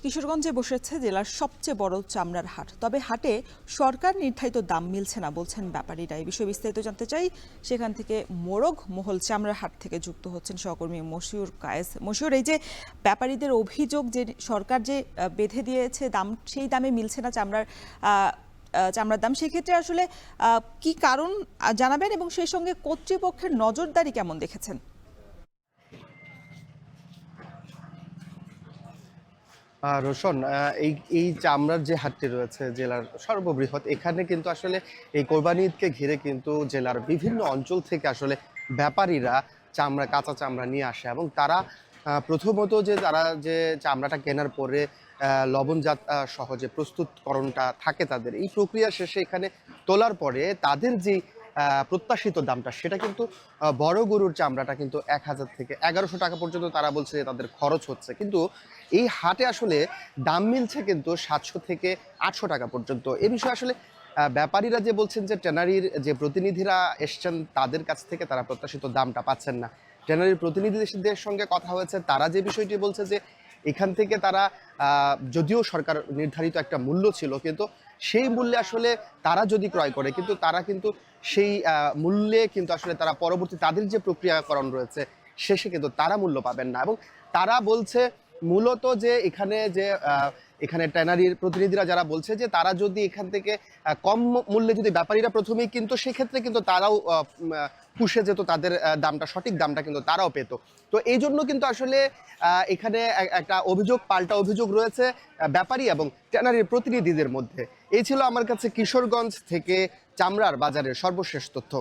কিশোরগঞ্জে বসেছে জেলার সবচেয়ে বড় চামড়ার হাট। তবে হাটে সরকার নির্ধারিত দাম মিলছে না বলছেন ব্যাপারীরা। এই বিষয়ে বিস্তারিত জানতে চাই, সেখান থেকে মোরগ মহল চামড়ার হাট থেকে যুক্ত হচ্ছেন সহকর্মী মশিউর কায়েস। মশিউর, এই যে ব্যাপারীদের অভিযোগ যে সরকার যে বেঁধে দিয়েছে দাম, সেই দামে মিলছে না চামড়ার দাম, সেক্ষেত্রে আসলে কি কারণ জানাবেন এবং সেই সঙ্গে কর্তৃপক্ষের নজরদারি কেমন দেখেছেন? রোশন, এই এই চামড়ার যে হাটটি রয়েছে জেলার সর্ববৃহৎ, এখানে কিন্তু আসলে এই কোরবানি ঈদকে ঘিরে কিন্তু জেলার বিভিন্ন অঞ্চল থেকে আসলে ব্যাপারীরা কাঁচা চামড়া নিয়ে আসে এবং তারা প্রথমত তারা যে চামড়াটা কেনার পরে লবণজাত সহ যে প্রস্তুতকরণটা থাকে তাদের, এই প্রক্রিয়া শেষে এখানে তোলার পরে তাদের যে প্রত্যাশিত দামটা, সেটা কিন্তু বড় গরুর চামড়াটা কিন্তু 1000 থেকে 1100 টাকা পর্যন্ত তারা বলছে যে তাদের খরচ হচ্ছে। কিন্তু এই হাটে আসলে দাম মিলছে কিন্তু 700 থেকে 800 টাকা পর্যন্ত। এ বিষয়ে আসলে ব্যাপারীরা যে বলছেন যে ট্যানারির যে প্রতিনিধিরা এসছেন তাদের কাছ থেকে তারা প্রত্যাশিত দামটা পাচ্ছেন না। ট্যানারির প্রতিনিধিদের সঙ্গে কথা হয়েছে, তারা যে বিষয়টি বলছে যে এখান থেকে তারা যদিও সরকার নির্ধারিত একটা মূল্য ছিল, কিন্তু সেই মূল্যে আসলে তারা যদি ক্রয় করে, কিন্তু তারা কিন্তু সেই মূল্যে কিন্তু আসলে তারা পরবর্তী তাদের যে প্রক্রিয়াকরণ রয়েছে শেষে কিন্তু তারা মূল্য পাবেন না। এবং তারা বলছে মূলত যে এখানে ট্যানারির প্রতিনিধিরা যারা বলছে যে তারা যদি এখান থেকে কম মূল্যে যদি ব্যাপারীরা প্রথমেই, কিন্তু সেক্ষেত্রে কিন্তু তারাও পুষে যেত, তাদের দামটা, সঠিক দামটা কিন্তু তারাও পেত। তো এই জন্য কিন্তু আসলে এখানে একটা পাল্টা অভিযোগ রয়েছে ব্যাপারী এবং ট্যানারির প্রতিনিধিদের মধ্যে। এই ছিল আমার কাছে কিশোরগঞ্জ থেকে চামড়ার বাজারের সর্বশেষ তথ্য।